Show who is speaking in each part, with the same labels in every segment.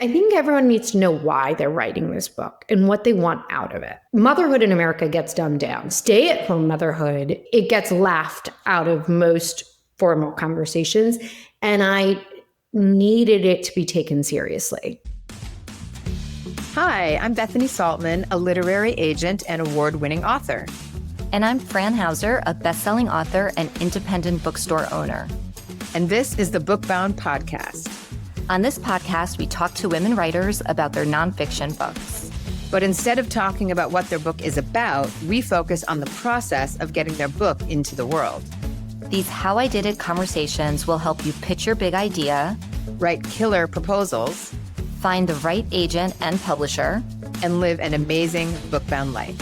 Speaker 1: I think everyone needs to know why they're writing this book and what they want out of it. Motherhood in America gets dumbed down. Stay-at-home motherhood, it gets laughed out of most formal conversations. And I needed it to be taken seriously.
Speaker 2: Hi, I'm Bethany Saltman, a literary agent and award-winning author.
Speaker 3: And I'm Fran Hauser, a best-selling author and independent bookstore owner.
Speaker 2: And this is the Bookbound podcast.
Speaker 3: On this podcast, we talk to women writers about their nonfiction books.
Speaker 2: But instead of talking about what their book is about, we focus on the process of getting their book into the world.
Speaker 3: These How I Did It conversations will help you pitch your big idea,
Speaker 2: write killer proposals,
Speaker 3: find the right agent and publisher,
Speaker 2: and live an amazing bookbound life.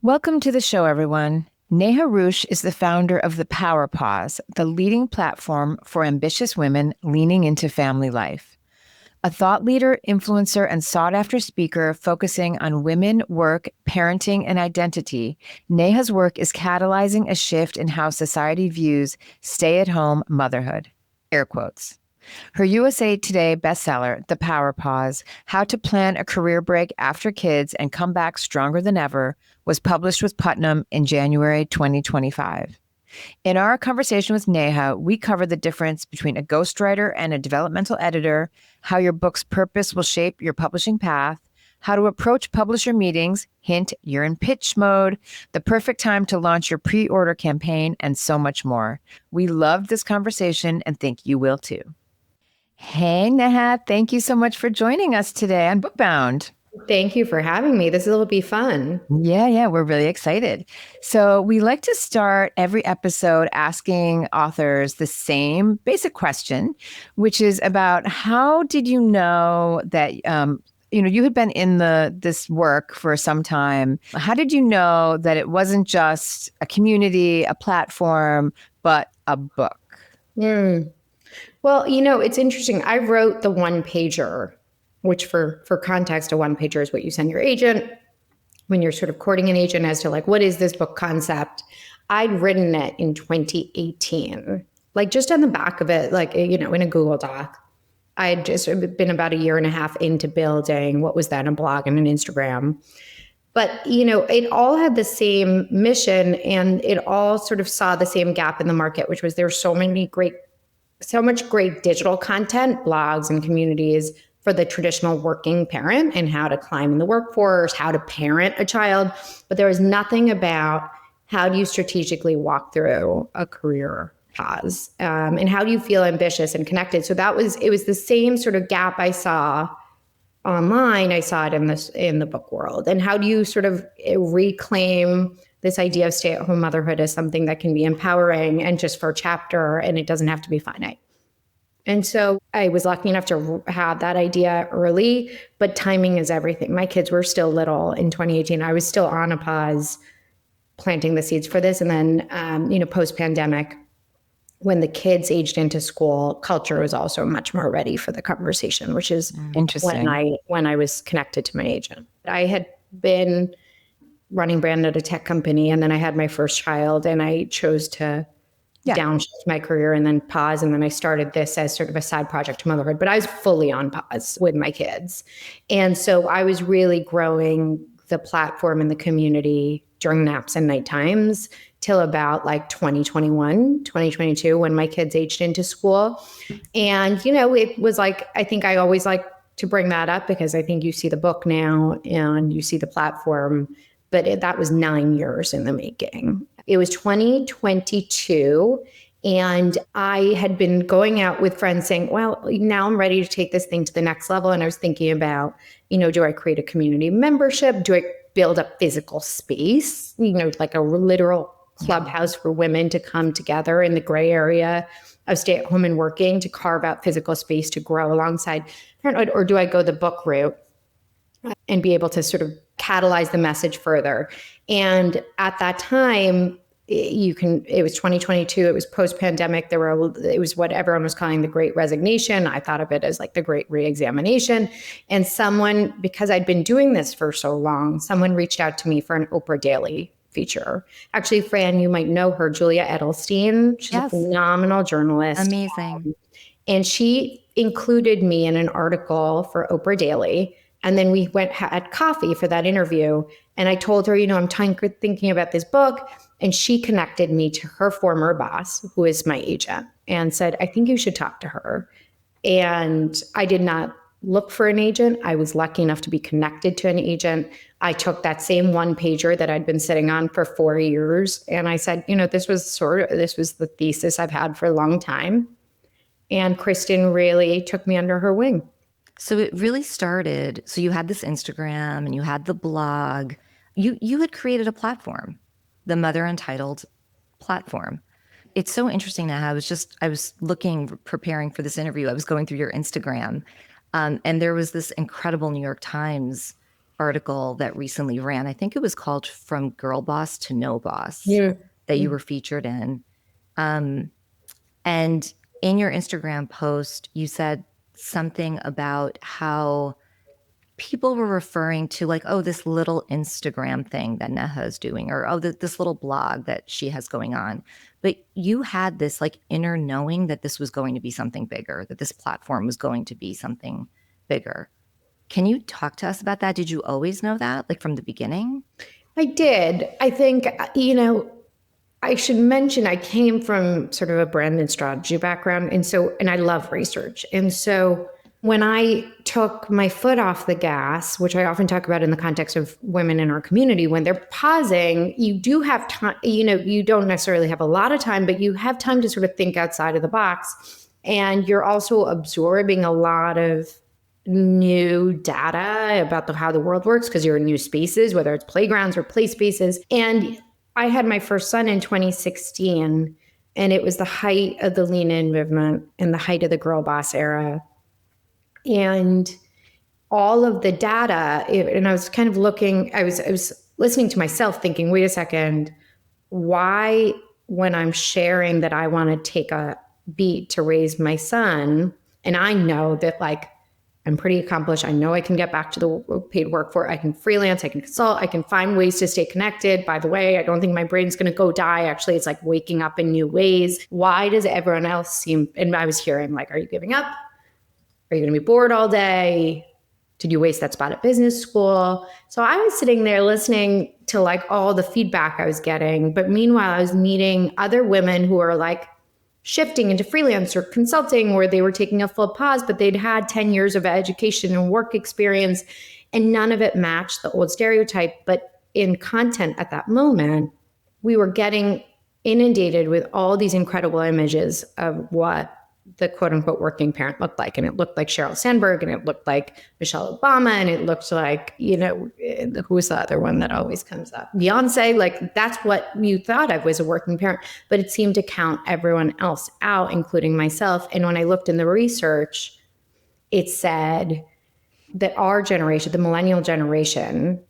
Speaker 2: Welcome to the show, everyone. Neha Ruch is the founder of The Power Pause, the leading platform for ambitious women leaning into family life. A thought leader, influencer, and sought-after speaker focusing on women, work, parenting, and identity, Neha's work is catalyzing a shift in how society views stay-at-home motherhood. Air quotes. Her USA Today bestseller, The Power Pause, How to Plan a Career Break After Kids and Come Back Stronger Than Ever, was published with Putnam in January 2025. In our conversation with Neha, we cover the difference between a ghostwriter and a developmental editor, how your book's purpose will shape your publishing path, how to approach publisher meetings, hint, you're in pitch mode, the perfect time to launch your pre-order campaign, and so much more. We loved this conversation and think you will too. Hey, Neha, thank you so much for joining us today on Bookbound.
Speaker 1: Thank you for having me. This will be fun.
Speaker 2: Yeah, we're really excited. So we like to start every episode asking authors the same basic question, which is about how did you know that, you had been in this work for some time. How did you know that it wasn't just a community, a platform, but a book?
Speaker 1: Well, it's interesting. I wrote the one-pager, which for context, a one-pager is what you send your agent when you're sort of courting an agent as to like, what is this book concept? I'd written it in 2018, like just on the back of it, like, in a Google Doc. I'd just been about a year and a half into building, what was that, a blog and an Instagram. But, it all had the same mission and it all sort of saw the same gap in the market, which was there's so much great digital content, blogs and communities for the traditional working parent and how to climb in the workforce, how to parent a child. But there was nothing about how do you strategically walk through a career pause and how do you feel ambitious and connected. So it was the same sort of gap I saw online. I saw it in the book world. And how do you sort of reclaim this idea of stay-at-home motherhood as something that can be empowering and just for a chapter, and it doesn't have to be finite. And so I was lucky enough to have that idea early, but timing is everything. My kids were still little in 2018. I was still on a pause planting the seeds for this. And then, post-pandemic, when the kids aged into school, culture was also much more ready for the conversation, which is interesting. When I was connected to my agent. I had been running brand at a tech company, and then I had my first child, and I chose to downshift my career and then pause. And then I started this as sort of a side project to motherhood, but I was fully on pause with my kids. And so I was really growing the platform and the community during naps and night times till about like 2021, 2022, when my kids aged into school. And, it was like, I think I always like to bring that up because I think you see the book now and you see the platform, but that was 9 years in the making. It was 2022, and I had been going out with friends saying, well, now I'm ready to take this thing to the next level. And I was thinking about, do I create a community membership? Do I build a physical space, like a literal clubhouse for women to come together in the gray area of stay at home and working, to carve out physical space to grow alongside parenthood? Or do I go the book route and be able to sort of catalyze the message further? And at that time, it was 2022, it was post-pandemic, it was what everyone was calling the Great Resignation. I thought of it as like the Great Reexamination. And because I'd been doing this for so long, someone reached out to me for an Oprah Daily feature. Actually, Fran, you might know her, Julia Edelstein. She's a phenomenal journalist.
Speaker 3: Amazing.
Speaker 1: And she included me in an article for Oprah Daily. And then we had coffee for that interview. And I told her, I'm thinking about this book. And she connected me to her former boss, who is my agent, and said, I think you should talk to her. And I did not look for an agent. I was lucky enough to be connected to an agent. I took that same one pager that I'd been sitting on for 4 years. And I said, this was the thesis I've had for a long time. And Kristen really took me under her wing.
Speaker 3: So it really started. So you had this Instagram and you had the blog. You had created a platform, the Mother Untitled platform. It's so interesting now. I was preparing for this interview. I was going through your Instagram, and there was this incredible New York Times article that recently ran. I think it was called From Girl Boss to No Boss, that you were featured in. And in your Instagram post, you said something about how people were referring to this little Instagram thing that Neha is doing, or this little blog that she has going on. But you had this inner knowing that this was going to be something bigger, that this platform was going to be something bigger. Can you talk to us about that? Did you always know that, from the beginning?
Speaker 1: I did. I think, I should mention I came from sort of a brand and strategy background. And I love research. And so when I took my foot off the gas, which I often talk about in the context of women in our community, when they're pausing, you do have time, you don't necessarily have a lot of time, but you have time to sort of think outside of the box. And you're also absorbing a lot of new data about how the world works because you're in new spaces, whether it's playgrounds or play spaces. And I had my first son in 2016, and it was the height of the lean in movement and the height of the girl boss era. And all of the data, and I was kind of looking, I was listening to myself thinking, wait a second, why, when I'm sharing that I want to take a beat to raise my son, and I know that I'm pretty accomplished. I know I can get back to the paid workforce. I can freelance, I can consult, I can find ways to stay connected. By the way, I don't think my brain's going to go die. Actually, it's waking up in new ways. Why does everyone else seem, and I was hearing are you giving up? Are you going to be bored all day? Did you waste that spot at business school? So I was sitting there listening to all the feedback I was getting. But meanwhile, I was meeting other women who are shifting into freelance or consulting, where they were taking a full pause, but they'd had 10 years of education and work experience, and none of it matched the old stereotype. But in content at that moment, we were getting inundated with all these incredible images of what the quote unquote working parent looked like. And it looked like Sheryl Sandberg, and it looked like Michelle Obama, and it looked like, who was the other one that always comes up? Beyonce. That's what you thought of as a working parent, but it seemed to count everyone else out, including myself. And when I looked in the research, it said that our generation, the millennial generation,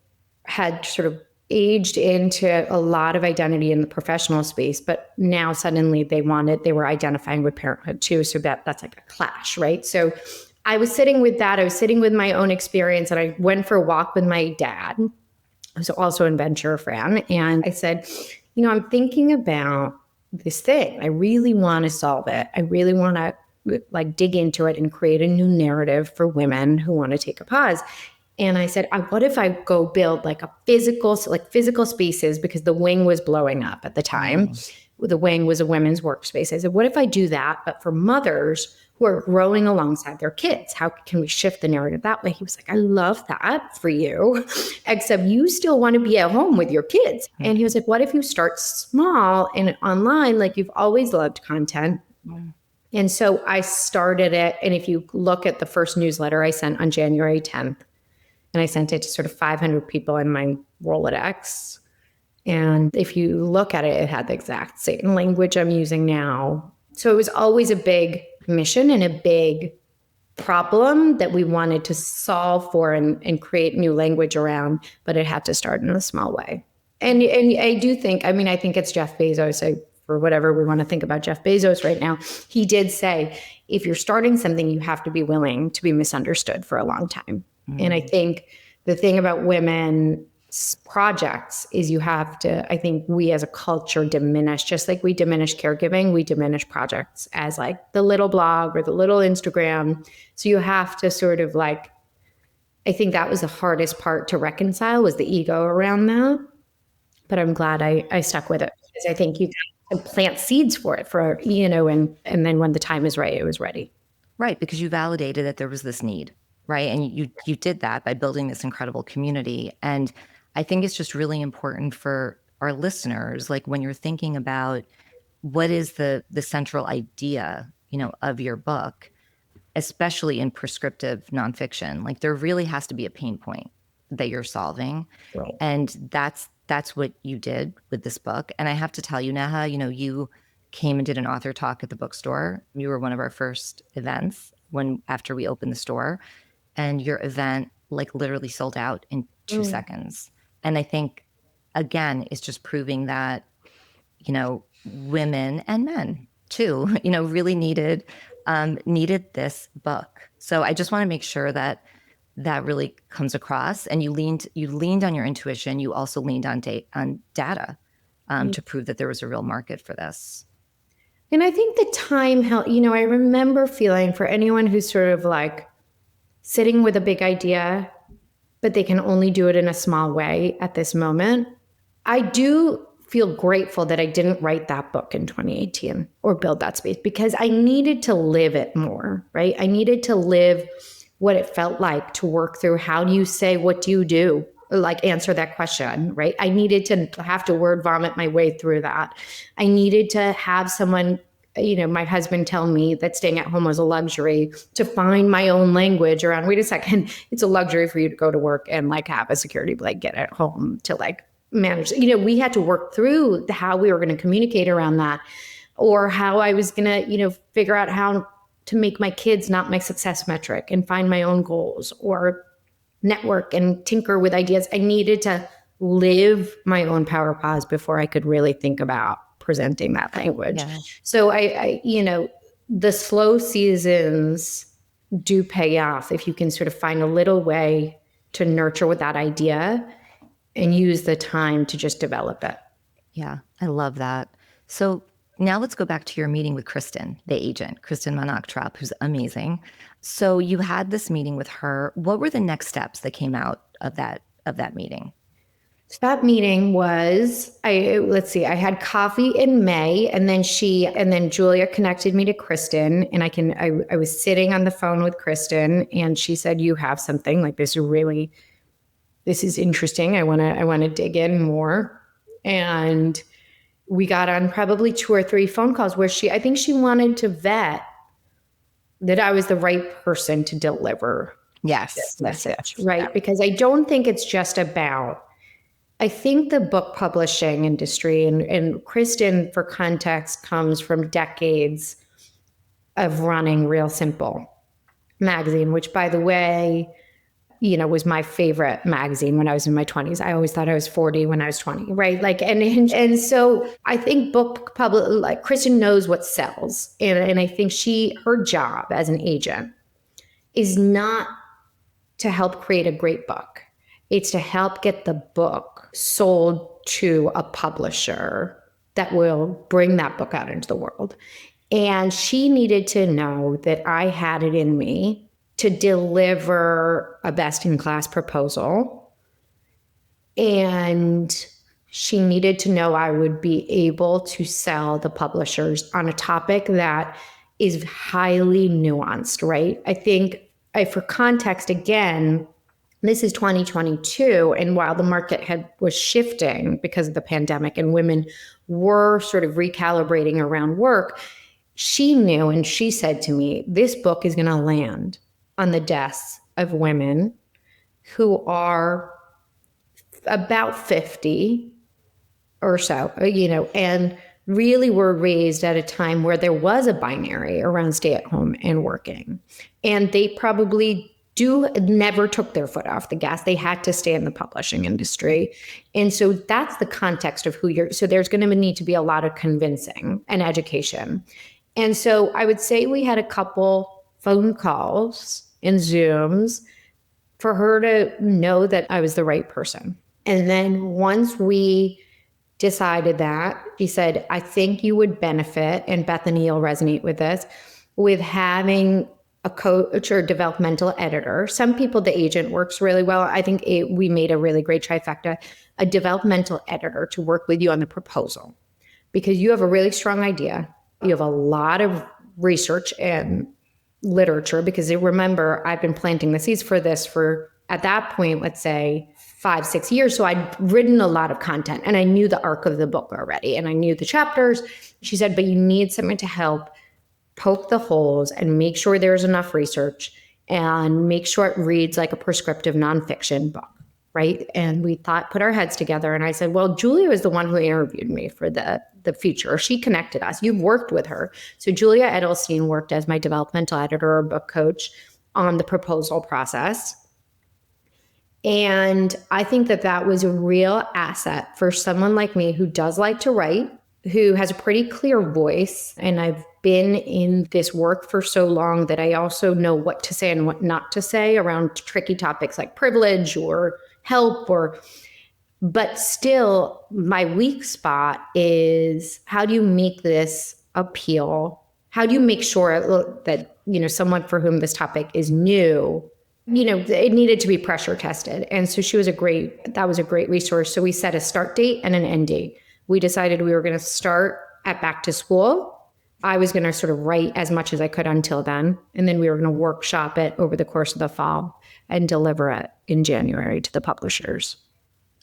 Speaker 1: had sort of aged into a lot of identity in the professional space, but now suddenly they were identifying with parenthood too. So that's a clash, right? So I was sitting with that. I was sitting with my own experience, and I went for a walk with my dad, who's also in venture, Fran. And I said, I'm thinking about this thing. I really want to solve it. I really want to dig into it and create a new narrative for women who want to take a pause. And I said, what if I go build a physical spaces, because the wing was blowing up at the time. Mm-hmm. The wing was a women's workspace. I said, what if I do that, but for mothers who are growing alongside their kids? How can we shift the narrative that way? He was like, I love that for you, except you still want to be at home with your kids. Mm-hmm. And he was like, what if you start small and online, you've always loved content? Mm-hmm. And so I started it. And if you look at the first newsletter I sent on January 10th, and I sent it to sort of 500 people in my Rolodex. And if you look at it, it had the exact same language I'm using now. So it was always a big mission and a big problem that we wanted to solve for and create new language around, but it had to start in a small way. And I do think, I think it's Jeff Bezos. For whatever we want to think about Jeff Bezos right now, he did say, if you're starting something, you have to be willing to be misunderstood for a long time. And I think the thing about women projects is you have to, I think we as a culture diminish, just like we diminish caregiving, we diminish projects as like the little blog or the little Instagram. So you have to sort of like, I think that was the hardest part to reconcile, was the ego around that. But I'm glad I stuck with it, because I think you can plant seeds for it and then when the time is right, it was ready.
Speaker 3: Right, because you validated that there was this need, right? And you did that by building this incredible community. And I think it's just really important for our listeners, like when you're thinking about what is the central idea, of your book, especially in prescriptive nonfiction, like there really has to be a pain point that you're solving.
Speaker 1: Right.
Speaker 3: And that's what you did with this book. And I have to tell you, Neha, you came and did an author talk at the bookstore. You were one of our first events after we opened the store, and your event like literally sold out in 2 seconds. And I think, again, it's just proving that, women and men too, really needed this book. So I just want to make sure that really comes across. And you leaned on your intuition. You also leaned on data to prove that there was a real market for this.
Speaker 1: And I think the time helped. I remember feeling, for anyone who's sort of like sitting with a big idea, but they can only do it in a small way at this moment, I do feel grateful that I didn't write that book in 2018 or build that space, because I needed to live it more, right? I needed to live what it felt like to work through, how do you say, what do you do? Like answer that question, right? I needed to have to word vomit my way through that. I needed to have someone, my husband tell me that staying at home was a luxury, to find my own language around, wait a second, it's a luxury for you to go to work and like have a security blanket at home to like manage. We had to work through how we were going to communicate around that, or how I was going to, figure out how to make my kids not my success metric and find my own goals, or network and tinker with ideas. I needed to live my own power pause before I could really think about presenting that language. Yeah. So I the slow seasons do pay off if you can sort of find a little way to nurture with that idea and use the time to just develop it.
Speaker 3: Yeah, I love that. So now let's go back to your meeting with Kristen, the agent, Kristen Manuscript, who's amazing. So you had this meeting with her. What were the next steps that came out of that meeting?
Speaker 1: So that meeting was, I had coffee in May, and then Julia connected me to Kristen, and I was sitting on the phone with Kristen, and she said, you have something like this is interesting. I want to dig in more. And we got on probably 2 or 3 phone calls where I think she wanted to vet that I was the right person to deliver this message, right? Yeah. Because I don't think it's just about, I think the book publishing industry, and Kristen, for context, comes from decades of running Real Simple magazine, which, by the way, was my favorite magazine when I was in my 20s. I always thought I was 40 when I was 20, right? Like, and so I think Kristen knows what sells. And I think her job as an agent is not to help create a great book. It's to help get the book sold to a publisher that will bring that book out into the world. And she needed to know that I had it in me to deliver a best-in-class proposal. And she needed to know I would be able to sell the publishers on a topic that is highly nuanced, right? I think, for context, again, this is 2022, and while the market was shifting because of the pandemic and women were sort of recalibrating around work, she knew, and she said to me, this book is going to land on the desks of women who are about 50 or so, and really were raised at a time where there was a binary around stay at home and working. And they probably never took their foot off the gas. They had to stay in the publishing industry. And so that's the context of so there's going to need to be a lot of convincing and education. And so I would say we had a couple phone calls and Zooms for her to know that I was the right person. And then once we decided that, she said, I think you would benefit, and Bethany will resonate with this, with having a coach or developmental editor. Some people, the agent works really well. I think we made a really great trifecta, a developmental editor to work with you on the proposal, because you have a really strong idea. You have a lot of research and literature, because remember, I've been planting the seeds for this for, at that point, let's say 5-6 years. So I'd written a lot of content and I knew the arc of the book already and I knew the chapters. She said, but you need someone to help poke the holes and make sure there's enough research and make sure it reads like a prescriptive nonfiction book, right? And we put our heads together, and I said, well, Julia was the one who interviewed me for the feature. She connected us. You've worked with her. So Julia Edelstein worked as my developmental editor or book coach on the proposal process. And I think that was a real asset for someone like me who does like to write, who has a pretty clear voice. And I've been in this work for so long that I also know what to say and what not to say around tricky topics like privilege or help, but still my weak spot is, how do you make this appeal? How do you make sure that, someone for whom this topic is new, it needed to be pressure tested. And so that was a great resource. So we set a start date and an end date. We decided we were going to start at back to school. I was going to sort of write as much as I could until then. And then we were going to workshop it over the course of the fall and deliver it in January to the publishers.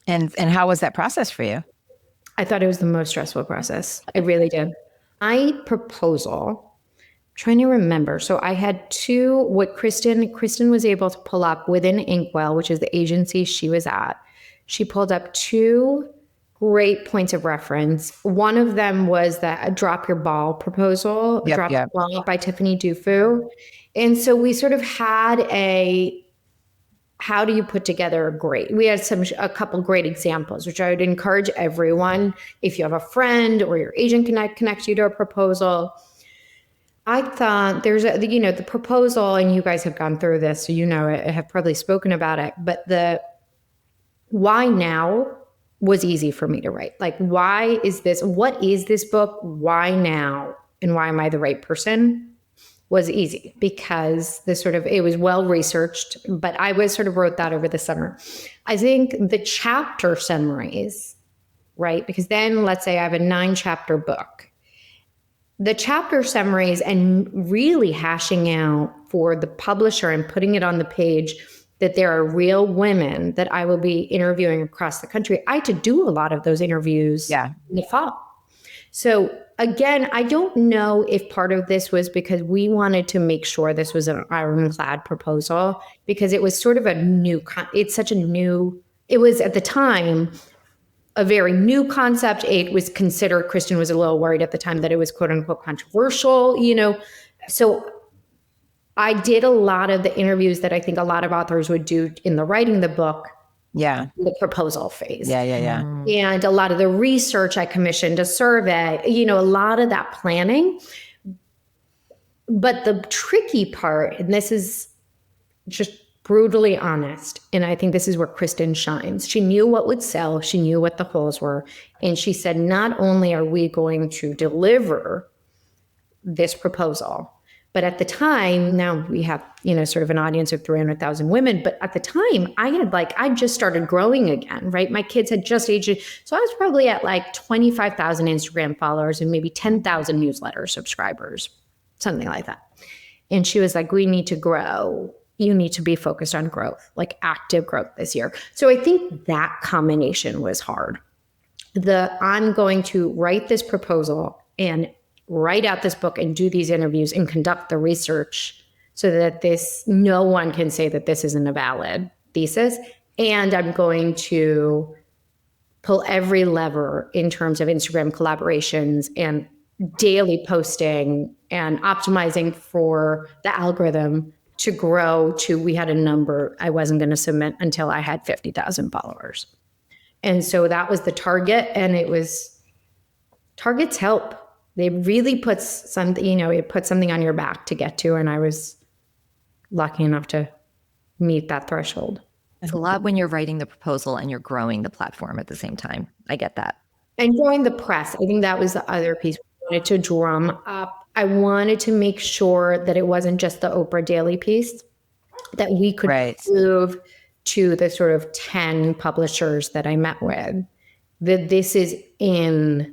Speaker 2: And how was that process for you?
Speaker 1: I thought it was the most stressful process. I really did. My proposal, trying to remember. So I had Kristen was able to pull up within Inkwell, which is the agency she was at. She pulled up 2 great points of reference. One of them was that Drop Your Ball proposal, Drop Your Ball by Tiffany Dufu. And so we sort of had how do you put together we had a couple great examples, which I would encourage everyone, if you have a friend or your agent can connect you to a proposal. I thought there's the proposal, and you guys have gone through this, so I have probably spoken about it, but the why now was easy for me to write. Like, what is this book? Why now? And why am I the right person? Was easy because it was well researched, but I wrote that over the summer. I think the chapter summaries, right? Because then let's say I have a 9-chapter book. The chapter summaries and really hashing out for the publisher and putting it on the page that there are real women that I will be interviewing across the country. I had to do a lot of those interviews in the fall. So again, I don't know if part of this was because we wanted to make sure this was an ironclad proposal, because it was sort of it was at the time a very new concept. It was considered, Kristen was a little worried at the time that it was quote unquote controversial, So I did a lot of the interviews that I think a lot of authors would do in the writing the book.
Speaker 2: Yeah.
Speaker 1: The proposal phase.
Speaker 2: Yeah.
Speaker 1: And a lot of the research, I commissioned a survey, a lot of that planning. But the tricky part, and this is just brutally honest, and I think this is where Kristen shines. She knew what would sell. She knew what the holes were. And she said, not only are we going to deliver this proposal, but at the time, now we have, sort of an audience of 300,000 women. But at the time, I just started growing again, right? My kids had just aged. So I was probably at 25,000 Instagram followers and maybe 10,000 newsletter subscribers, something like that. And she was like, we need to grow. You need to be focused on growth, active growth this year. So I think that combination was hard. I'm going to write this proposal and write out this book and do these interviews and conduct the research so that no one can say that this isn't a valid thesis. And I'm going to pull every lever in terms of Instagram collaborations and daily posting and optimizing for the algorithm to grow we had a number I wasn't going to submit until I had 50,000 followers. And so that was the target. And targets help. They really put something, it puts something on your back to get to. And I was lucky enough to meet that threshold.
Speaker 3: It's a lot when you're writing the proposal and you're growing the platform at the same time. I get that.
Speaker 1: And growing the press, I think that was the other piece. I wanted to drum up. I wanted to make sure that it wasn't just the Oprah Daily piece, that we could prove to the sort of 10 publishers that I met with that this is in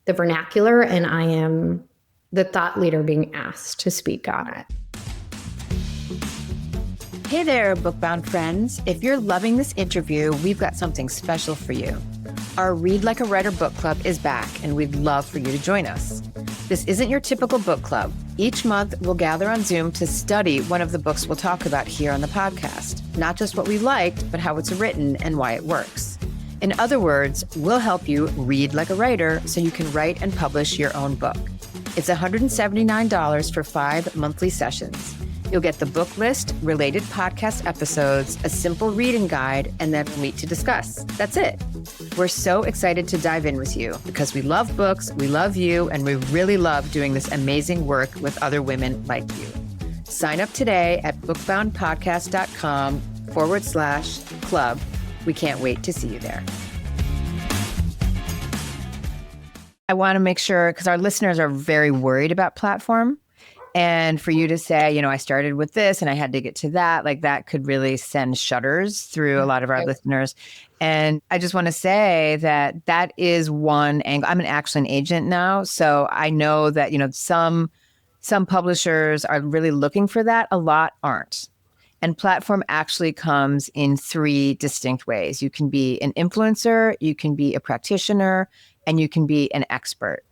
Speaker 1: the vernacular and I am the thought leader being asked to speak on it.
Speaker 2: Hey there, Bookbound friends. If you're loving this interview, we've got something special for you. Our Read Like a Writer book club is back, and we'd love for you to join us. This isn't your typical book club. Each month, we'll gather on Zoom to study one of the books we'll talk about here on the podcast. Not just what we liked, but how it's written and why it works. In other words, we'll help you read like a writer so you can write and publish your own book. It's $179 for 5 monthly sessions. You'll get the book list, related podcast episodes, a simple reading guide, and then we'll meet to discuss. That's it. We're so excited to dive in with you because we love books, we love you, and we really love doing this amazing work with other women like you. Sign up today at bookboundpodcast.com/club. We can't wait to see you there. I want to make sure, because our listeners are very worried about platform. And for you to say, I started with this and I had to get to that, like that could really send shudders through a lot of our listeners. And I just want to say that that is one angle. I'm actually an agent now. So I know that, some publishers are really looking for that. A lot aren't. And platform actually comes in 3 distinct ways. You can be an influencer, you can be a practitioner, and you can be an expert.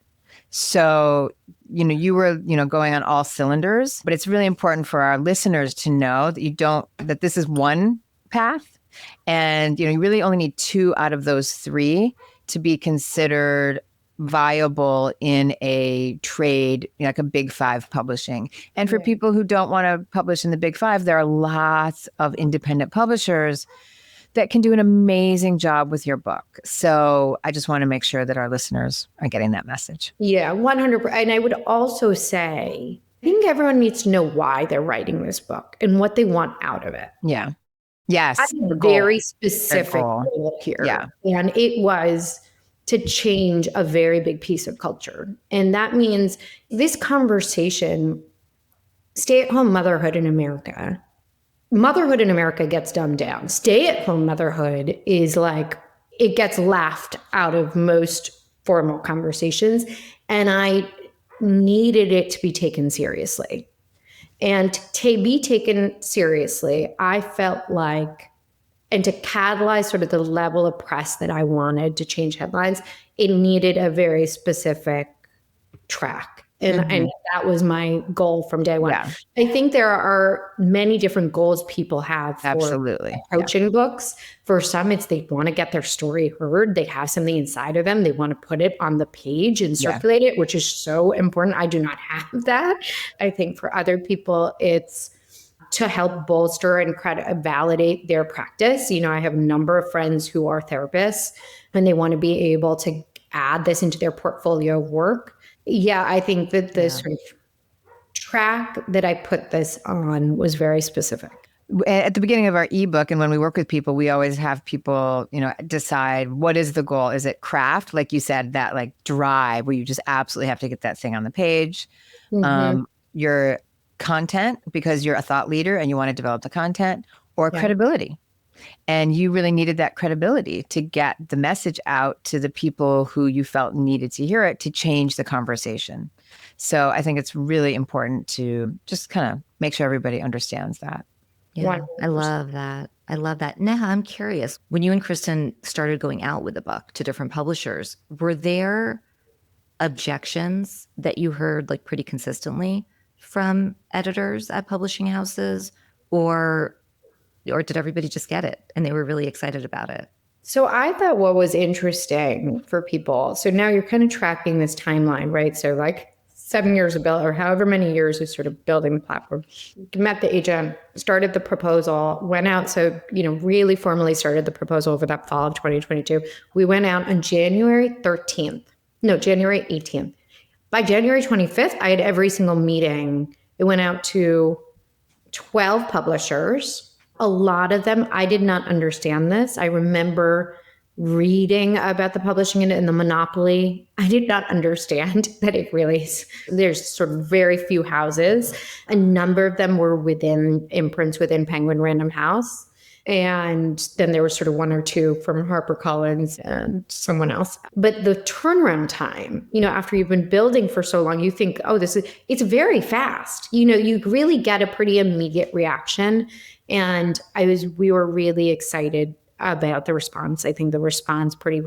Speaker 2: So, you were, going on all cylinders, but it's really important for our listeners to know that that this is one path. And, you really only need 2 out of those 3 to be considered viable in a trade, like a big 5 publishing. And for people who don't want to publish in the big 5, there are lots of independent publishers that can do an amazing job with your book. So I just want to make sure that our listeners are getting that message.
Speaker 1: Yeah, 100%. And I would also say, I think everyone needs to know why they're writing this book and what they want out of it.
Speaker 2: Yeah. Yes.
Speaker 1: I have a very specific goal here.
Speaker 2: Yeah.
Speaker 1: And it was to change a very big piece of culture. And that means this conversation, stay-at-home motherhood in America, motherhood in America gets dumbed down. Stay-at-home motherhood is like, it gets laughed out of most formal conversations. And I needed it to be taken seriously. And to be taken seriously, I felt like, and to catalyze sort of the level of press that I wanted to change headlines, it needed a very specific track. And that was my goal from day one. Yeah. I think there are many different goals people have for approaching books. For some, it's they want to get their story heard. They have something inside of them. They want to put it on the page and circulate it, which is so important. I do not have that. I think for other people, it's to help bolster and validate their practice. I have a number of friends who are therapists and they want to be able to add this into their portfolio of work. Yeah, I think that the sort of track that I put this on was very specific.
Speaker 2: At the beginning of our ebook, and when we work with people, we always have people, decide what is the goal. Is it craft? Like you said, that like drive where you just absolutely have to get that thing on the page. Your content, because you're a thought leader and you want to develop the content, or credibility. And you really needed that credibility to get the message out to the people who you felt needed to hear it to change the conversation. So I think it's really important to just kind of make sure everybody understands that.
Speaker 3: Yeah, I love that. I love that. Neha, I'm curious. When you and Kristen started going out with the book to different publishers, were there objections that you heard like pretty consistently from editors at publishing houses, or did everybody just get it and they were really excited about it?
Speaker 1: So I thought what was interesting for people, so now you're kind of tracking this timeline, right? So like 7 years of build, or however many years of sort of building the platform, met the agent, started the proposal, went out. So, really formally started the proposal over that fall of 2022. We went out on January 18th. By January 25th, I had every single meeting. It went out to 12 publishers. a lot of them, I did not understand this. I remember reading about the publishing and the monopoly. I did not understand that it really is. There's sort of very few houses. A number of them were within imprints within Penguin Random House. And then there was sort of one or two from HarperCollins and someone else. But the turnaround time, after you've been building for so long, you think, it's very fast. You really get a pretty immediate reaction. And we were really excited about the response. I think the response pretty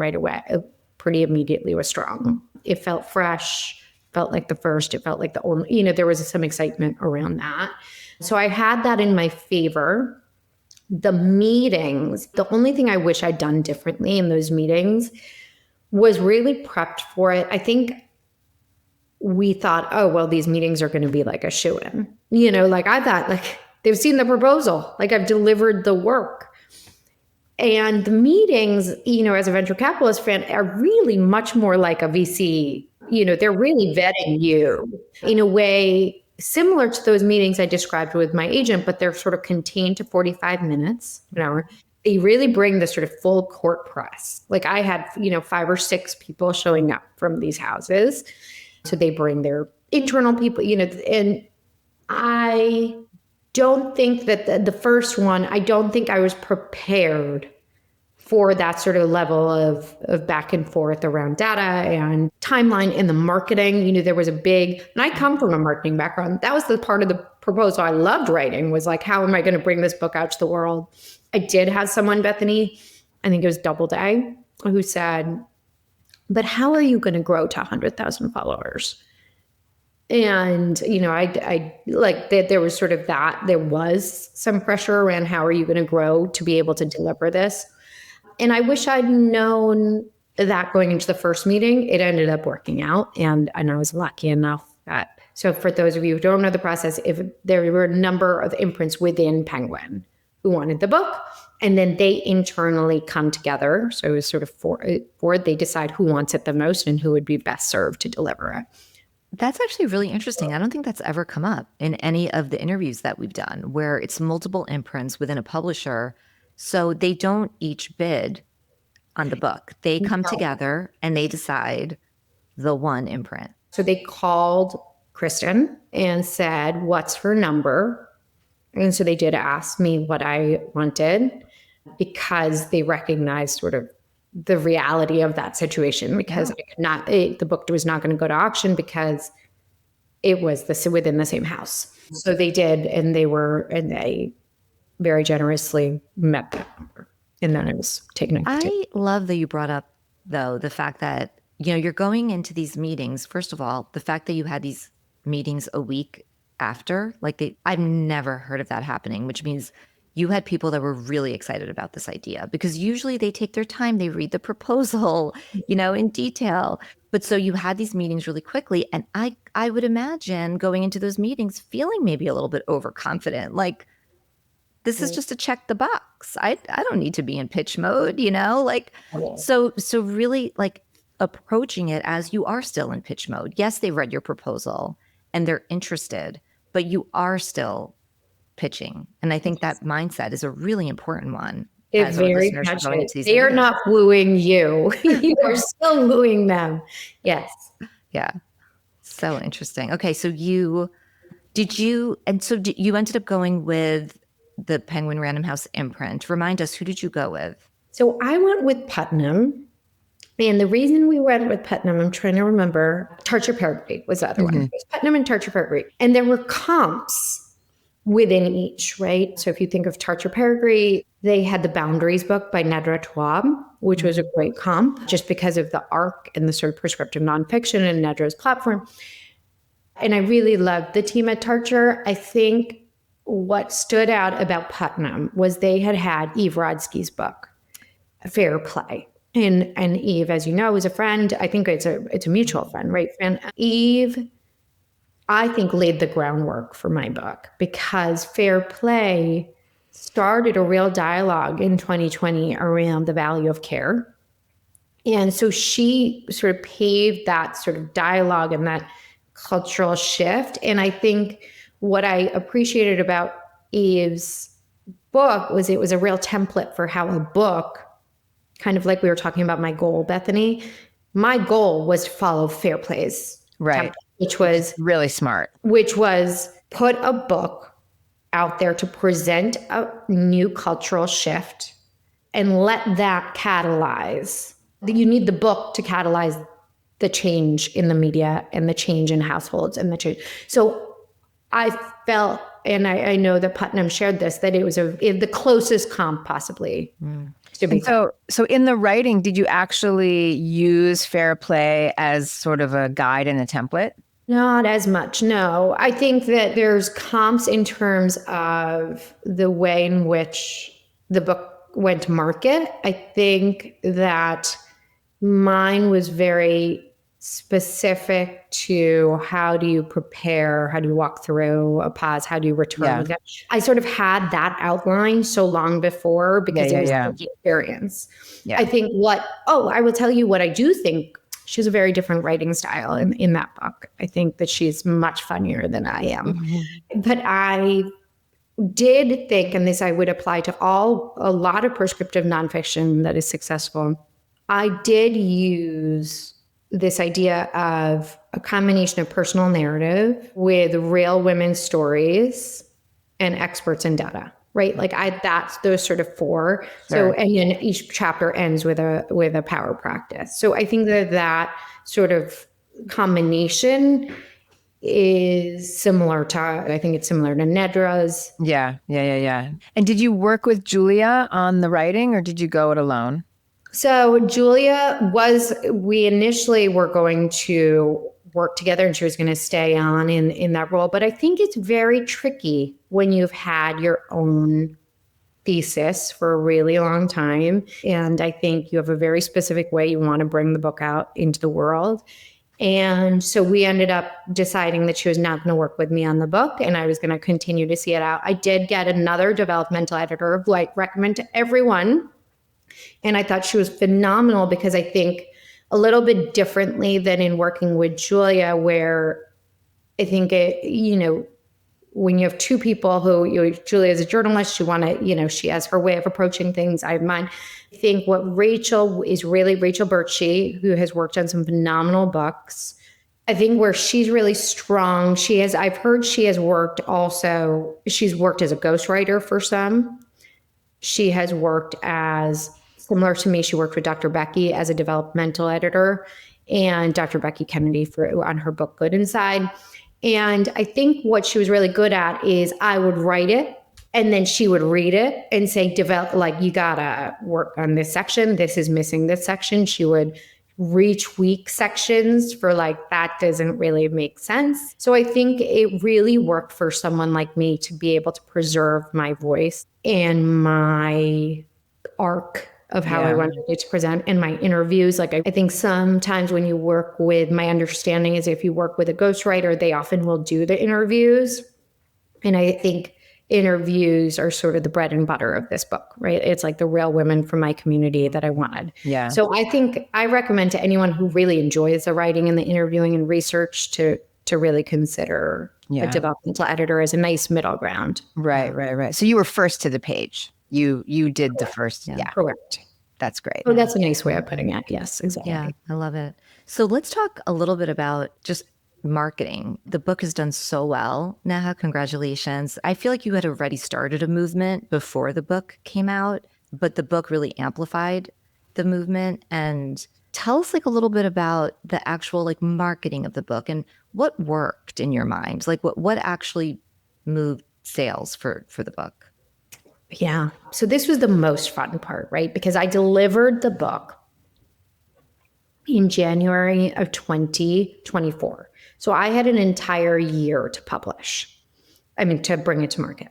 Speaker 1: immediately was strong. It felt fresh, felt like the first, it felt like the only, there was some excitement around that. So I had that in my favor. The meetings, the only thing I wish I'd done differently in those meetings was really prepped for it. I think we thought, these meetings are going to be like a shoo-in. I thought they've seen the proposal, I've delivered the work. And the meetings, as a venture capitalist, Fran, are really much more like a VC. They're really vetting you in a way similar to those meetings I described with my agent, but they're sort of contained to 45 minutes, an hour. They really bring the sort of full court press. I had, 5 or 6 people showing up from these houses. So they bring their internal people, and I don't think that the first one, I don't think I was prepared for that sort of level of back and forth around data and timeline in the marketing. There was and I come from a marketing background. That was the part of the proposal I loved writing, was how am I going to bring this book out to the world? I did have someone, Bethany, I think it was Doubleday, who said, but how are you going to grow to 100,000 followers? And, I that there was sort of that, there was some pressure around how are you going to grow to be able to deliver this? And I wish I'd known that going into the first meeting. It ended up working out. And I was lucky enough that, so for those of you who don't know the process, if there were a number of imprints within Penguin who wanted the book, and then they internally come together. So it was sort of board, they decide who wants it the most and who would be best served to deliver it.
Speaker 3: That's actually really interesting. I don't think that's ever come up in any of the interviews that we've done, where it's multiple imprints within a publisher. So they don't each bid on the book. They come together and they decide the one imprint.
Speaker 1: So they called Kristen and said, what's her number? And so they did ask me what I wanted, because they recognized sort of the reality of that situation, because the book was not going to go to auction because it was within the same house. So they did, and they very generously met that number. And then it was taken.
Speaker 3: I love that you brought up, though, the fact that, you're going into these meetings. First of all, the fact that you had these meetings a week after, I've never heard of that happening, which means you had people that were really excited about this idea, because usually they take their time, they read the proposal, in detail. But so you had these meetings really quickly. And I would imagine going into those meetings feeling maybe a little bit overconfident, this is just to check the box. I don't need to be in pitch mode, So really approaching it as you are still in pitch mode. Yes, they read your proposal and they're interested, but you are still pitching. And I think that mindset is a really important one.
Speaker 1: It's very passionate. They are not wooing you. You are still wooing them. Yes.
Speaker 3: Yeah. So interesting. Okay. So you ended up going with the Penguin Random House imprint. Remind us, who did you go with?
Speaker 1: So I went with Putnam. And the reason we went with Putnam, I'm trying to remember, Tarcher Perry was the other one. It was Putnam and Tarcher Perry. And there were comps within each, right? So if you think of Tarcher Perry, they had the Boundaries book by Nedra Tawwab, which was a great comp, just because of the arc and the sort of prescriptive nonfiction and Nedra's platform. And I really loved the team at Tarcher. I think what stood out about Putnam was they had Eve Rodsky's book, Fair Play. And Eve, as you know, is a friend. I think it's a mutual friend, right? And Eve, I think, laid the groundwork for my book, because Fair Play started a real dialogue in 2020 around the value of care. And so she sort of paved that sort of dialogue and that cultural shift. And I think what I appreciated about Eve's book was, it was a real template for how a book, kind of like we were talking about my goal, Bethany. My goal was to follow Fair Play's
Speaker 2: Right.
Speaker 1: template, which was
Speaker 2: Really smart.
Speaker 1: put a book out there to present a new cultural shift and let that catalyze. You need the book to catalyze the change in the media and the change in households and the change. So I felt, and I know that Putnam shared this, that it was the closest comp possibly to be.
Speaker 2: And so in the writing, did you actually use Fair Play as sort of a guide and a template?
Speaker 1: Not as much, no. I think that there's comps in terms of the way in which the book went to market. I think that mine was very specific to how do you prepare, how do you walk through a pause, how do you return with it. I sort of had that outline so long before because it was the experience.
Speaker 2: Yeah.
Speaker 1: I think I will tell you what I do think. She has a very different writing style in that book. I think that she's much funnier than I am. Mm-hmm. But I did think, and this I would apply to a lot of prescriptive nonfiction that is successful, I did use this idea of a combination of personal narrative with real women's stories and experts in data, right? Like that's those sort of four. Sure. So, and then each chapter ends with a power practice. So I think that sort of combination is similar to, I think it's similar to Nedra's.
Speaker 2: Yeah. And did you work with Julia on the writing or did you go it alone?
Speaker 1: So Julia we initially were going to work together and she was going to stay on in that role. But I think it's very tricky when you've had your own thesis for a really long time. And I think you have a very specific way you want to bring the book out into the world. And so we ended up deciding that she was not going to work with me on the book and I was going to continue to see it out. I did get another developmental editor who I recommend to everyone. And I thought she was phenomenal because I think a little bit differently than in working with Julia, where I think when you have two people who, Julia is a journalist, she has her way of approaching things. I have mine. I think what Rachel Birchie, who has worked on some phenomenal books. I think where she's really strong, I've heard she's worked as a ghostwriter for some. She has worked similar to me, she worked with Dr. Becky as a developmental editor and Dr. Becky Kennedy on her book, Good Inside. And I think what she was really good at is I would write it and then she would read it and say, you gotta work on this section. This is missing this section. She would retweak sections for that doesn't really make sense. So I think it really worked for someone like me to be able to preserve my voice and my arc of how I wanted it to present in my interviews. I think sometimes when you work with, my understanding is if you work with a ghostwriter, they often will do the interviews. And I think interviews are sort of the bread and butter of this book, right? It's like the real women from my community that I wanted. Yeah. So I think I recommend to anyone who really enjoys the writing and the interviewing and research to really consider a developmental editor as a nice middle ground.
Speaker 2: Right. So you were first to the page. You did the first. Yeah.
Speaker 1: Correct.
Speaker 2: That's great.
Speaker 1: Oh, that's a nice way of putting it. Yes, exactly.
Speaker 3: Yeah, I love it. So let's talk a little bit about just marketing. The book has done so well. Neha, congratulations. I feel like you had already started a movement before the book came out, but the book really amplified the movement. And tell us a little bit about the actual marketing of the book and what worked in your mind. What actually moved sales for the book?
Speaker 1: Yeah. So this was the most fun part, right? Because I delivered the book in January of 2024. So I had an entire year to to bring it to market.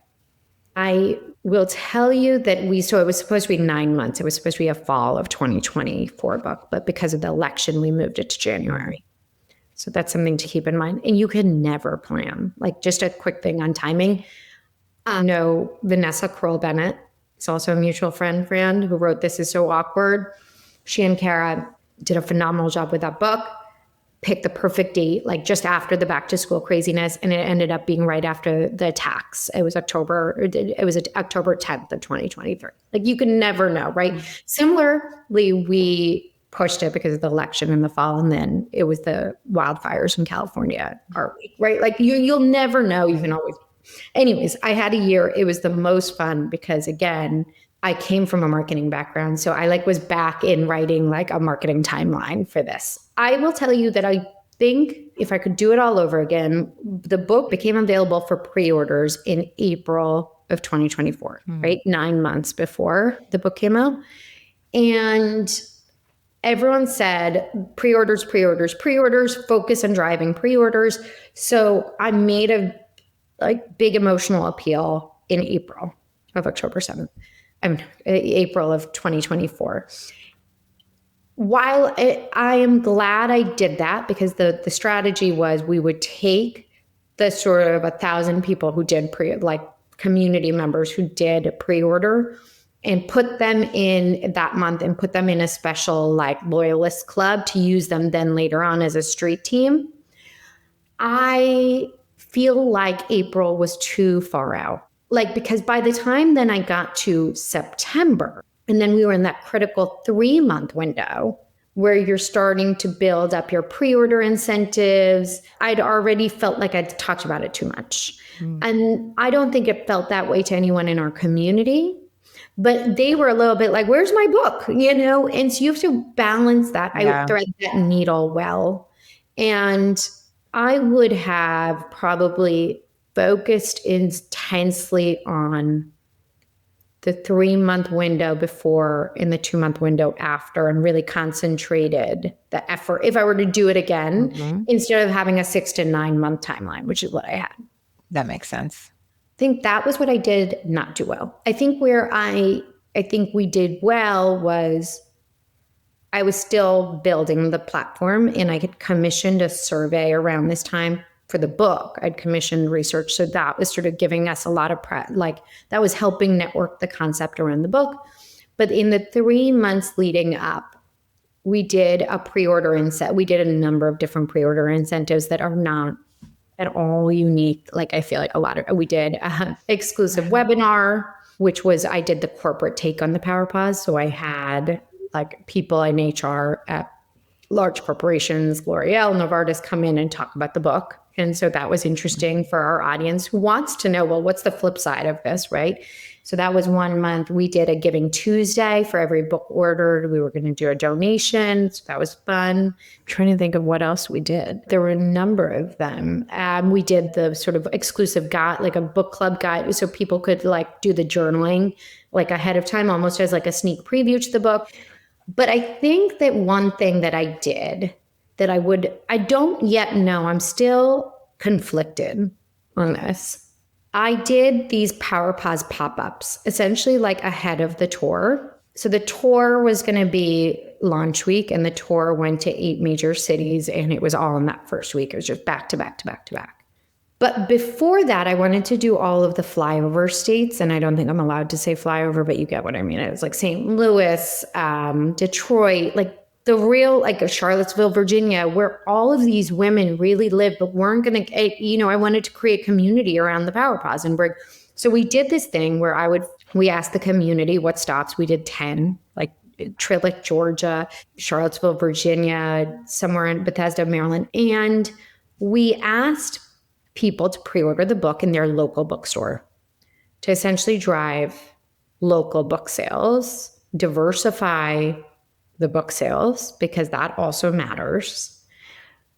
Speaker 1: I will tell you that it was supposed to be 9 months. It was supposed to be a fall of 2024 book, but because of the election, we moved it to January. So that's something to keep in mind. And you can never plan. Just a quick thing on timing. I know Vanessa Kroll-Bennett is also a mutual friend, Fran, who wrote This Is So Awkward. She and Kara did a phenomenal job with that book. picked the perfect date, like just after the back to school craziness. And it ended up being right after the attacks. It was October 10th of 2023. Like you could never know, right? Similarly, we pushed it because of the election in the fall. And then it was the wildfires in California our week, right? Like you'll never know. You can always. Anyways, I had a year. It was the most fun because again, I came from a marketing background. So I was back in writing like a marketing timeline for this. I will tell you that I think if I could do it all over again, the book became available for pre-orders in April of 2024, right? 9 months before the book came out. And everyone said pre-orders, focus on driving pre-orders. So I made a big emotional appeal in April of April of 2024. While I am glad I did that because the strategy was we would take the sort of 1,000 people who did community members who did pre-order and put them in that month and put them in a special loyalist club to use them then later on as a street team. I feel like April was too far out. Because by the time then I got to September, and then we were in that critical 3-month window where you're starting to build up your pre-order incentives, I'd already felt like I'd talked about it too much. And I don't think it felt that way to anyone in our community, but they were a little bit like, where's my book? And so you have to balance that. I thread that needle well. And I would have probably focused intensely on the 3-month window before and the 2-month window after and really concentrated the effort if I were to do it again instead of having a 6 to 9 month timeline, which is what I had.
Speaker 2: That makes sense.
Speaker 1: I think that was what I did not do well. I think where I think we did well was I was still building the platform and I had commissioned a survey around this time for the book. I'd commissioned research. So that was sort of giving us a lot of that was helping network the concept around the book. But in the 3 months leading up, we did a pre-order we did a number of different pre-order incentives that are not at all unique. I feel like we did an exclusive webinar, which was, I did the corporate take on the Power Pause. So I had people in HR at large corporations, L'Oreal, Novartis, come in and talk about the book. And so that was interesting for our audience who wants to know, well, what's the flip side of this, right? So that was 1 month. We did a Giving Tuesday for every book ordered. We were going to do a donation. So that was fun. I'm trying to think of what else we did. There were a number of them. We did the sort of exclusive guide, like a book club guide, so people could do the journaling ahead of time, almost as a sneak preview to the book. But I think that one thing that I did that I don't yet know, I'm still conflicted on this. I did these Power Pause pop-ups, essentially ahead of the tour. So the tour was going to be launch week, and the tour went to 8 major cities, and it was all in that first week. It was just back to back to back to back. But before that, I wanted to do all of the flyover states, and I don't think I'm allowed to say flyover, but you get what I mean. It was St. Louis, Detroit, the real, Charlottesville, Virginia, where all of these women really live, but weren't going to, I wanted to create community around the Power Pause and bring. So we did this thing where we asked the community what stops. We did 10, Trillick, Georgia, Charlottesville, Virginia, somewhere in Bethesda, Maryland. And we asked people to pre-order the book in their local bookstore to essentially drive local book sales, diversify the book sales, because that also matters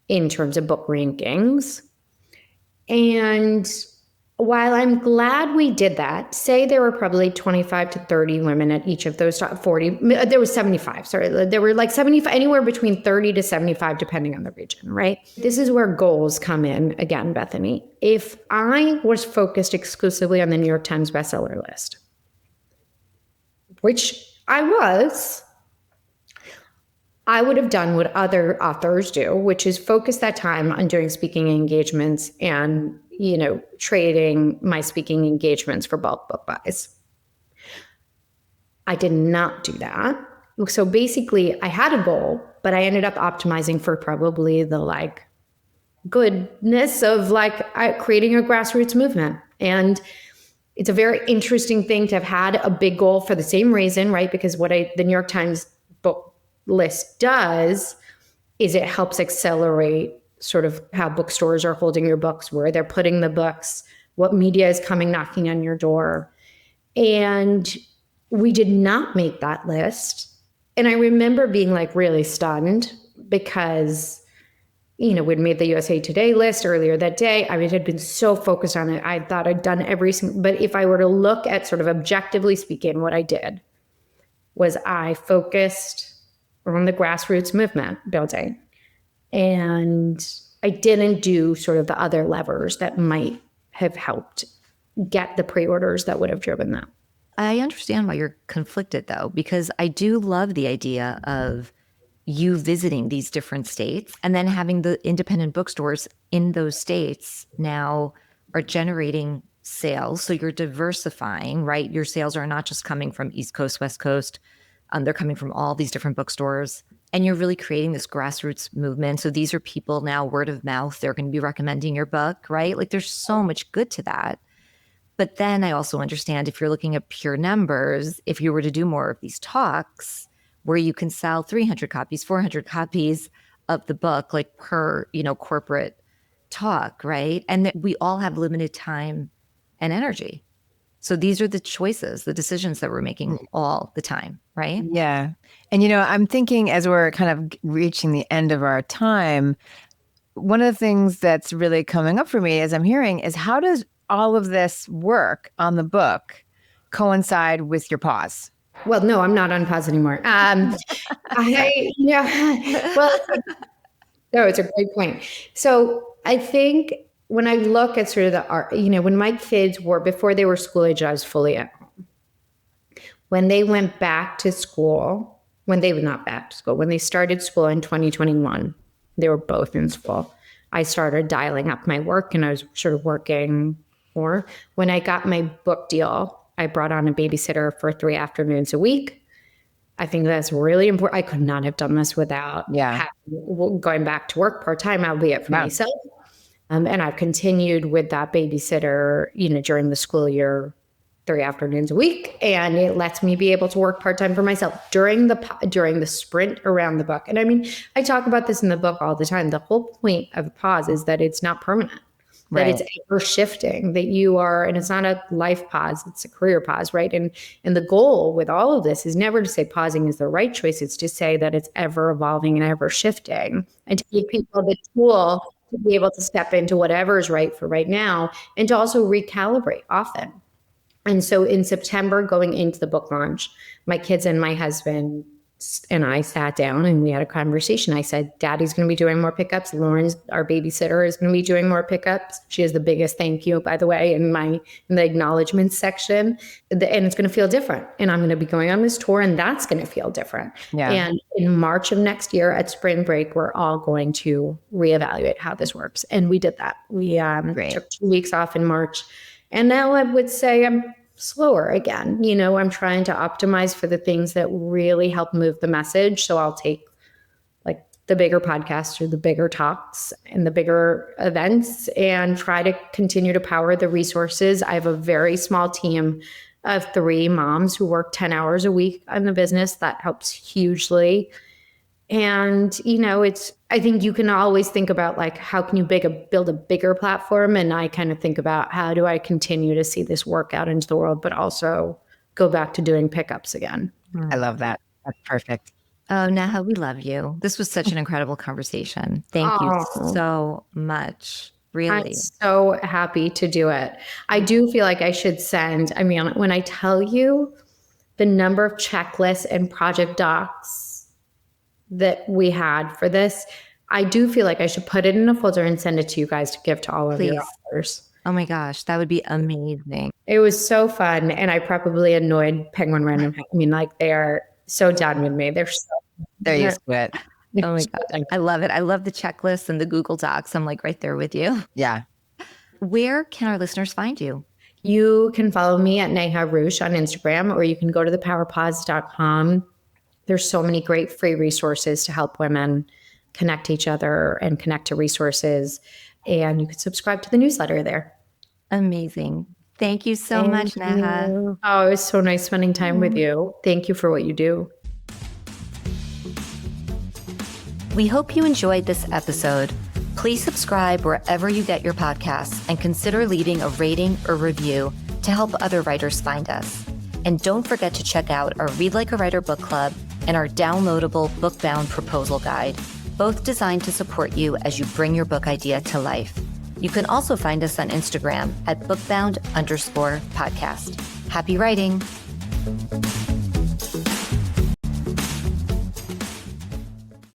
Speaker 1: in terms of book rankings. And while I'm glad we did that, say there were probably 25 to 30 women at each of those 40, there was 75, sorry. There were 75, anywhere between 30 to 75, depending on the region, right? This is where goals come in again, Bethany. If I was focused exclusively on the New York Times bestseller list, which I was, I would have done what other authors do, which is focus that time on doing speaking engagements and, trading my speaking engagements for bulk book buys. I did not do that. So basically I had a goal, but I ended up optimizing for probably the like goodness of like creating a grassroots movement. And it's a very interesting thing to have had a big goal for the same reason, right? Because what the New York Times book list does is it helps accelerate sort of how bookstores are holding your books, where they're putting the books, what media is coming knocking on your door. And we did not make that list. And I remember being like really stunned because, we'd made the USA Today list earlier that day. I mean, it had been so focused on it. I thought I'd done every single, but if I were to look at sort of objectively speaking, what I did was I focused on the grassroots movement building. And I didn't do sort of the other levers that might have helped get the pre-orders that would have driven that.
Speaker 3: I understand why you're conflicted, though, because I do love the idea of you visiting these different states and then having the independent bookstores in those states now are generating sales. So you're diversifying, right? Your sales are not just coming from East Coast, West Coast. They're coming from all these different bookstores. And you're really creating this grassroots movement. So these are people now, word of mouth, they're going to be recommending your book, right? Like there's so much good to that. But then I also understand if you're looking at pure numbers, if you were to do more of these talks where you can sell 300 copies, 400 copies of the book, like per, corporate talk, right? And that we all have limited time and energy. So these are the choices, the decisions that we're making all the time, right?
Speaker 2: Yeah. And, I'm thinking as we're kind of reaching the end of our time, one of the things that's really coming up for me as I'm hearing is how does all of this work on the book coincide with your pause?
Speaker 1: Well, no, I'm not on pause anymore. No, it's a great point. So I think when I look at sort of the art, when my kids were, before they were school age, I was fully at home. When they went back to school, when they started school in 2021, they were both in school. I started dialing up my work and I was sort of working more. When I got my book deal, I brought on a babysitter for 3 afternoons a week. I think that's really important. I could not have done this without going back to work part-time, albeit for myself. And I've continued with that babysitter, during the school year, 3 afternoons a week. And it lets me be able to work part-time for myself during the sprint around the book. And I mean, I talk about this in the book all the time. The whole point of the pause is that it's not permanent. That it's ever shifting, that you are, and it's not a life pause, it's a career pause, right? And the goal with all of this is never to say pausing is the right choice. It's to say that it's ever evolving and ever shifting, and to give people the tool to be able to step into whatever is right for right now, and to also recalibrate often. And so in September, going into the book launch, my kids and my husband and I sat down and we had a conversation. I said, Daddy's going to be doing more pickups. Lauren's, our babysitter, is going to be doing more pickups. She has the biggest thank you, by the way, in the acknowledgments section. And it's going to feel different. And I'm going to be going on this tour and that's going to feel different. Yeah. And in March of next year at spring break, we're all going to reevaluate how this works. And we did that. We took 2 weeks off in March. And now I would say I'm slower again. I'm trying to optimize for the things that really help move the message. So I'll take like the bigger podcasts or the bigger talks and the bigger events and try to continue to power the resources. I have a very small team of 3 moms who work 10 hours a week on the business. That helps hugely. And, I think you can always think about like, how can you build a bigger platform? And I kind of think about how do I continue to see this work out into the world, but also go back to doing pickups again.
Speaker 2: I love that. That's perfect.
Speaker 3: Oh, Neha, we love you. This was such an incredible conversation. Thank you so much. Really.
Speaker 1: I'm so happy to do it. I do feel like I should when I tell you the number of checklists and project docs that we had for this, I do feel like I should put it in a folder and send it to you guys to give to all of your authors.
Speaker 3: Oh my gosh, that would be amazing.
Speaker 1: It was so fun. And I probably annoyed Penguin Random House. They are so done with me.
Speaker 2: They're used to it.
Speaker 3: Oh my God. I love it. I love the checklists and the Google Docs. I'm like right there with you.
Speaker 2: Yeah.
Speaker 3: Where can our listeners find you?
Speaker 1: You can follow me at Neha Ruch on Instagram, or you can go to thepowerpause.com There's so many great free resources to help women connect to each other and connect to resources. And you can subscribe to the newsletter there.
Speaker 3: Amazing. Thank you so much, Neha.
Speaker 1: Oh, it was so nice spending time with you. Thank you for what you do.
Speaker 3: We hope you enjoyed this episode. Please subscribe wherever you get your podcasts and consider leaving a rating or review to help other writers find us. And don't forget to check out our Read Like a Writer book club and our downloadable Bookbound proposal guide, both designed to support you as you bring your book idea to life. You can also find us on Instagram at bookbound_podcast. Happy writing.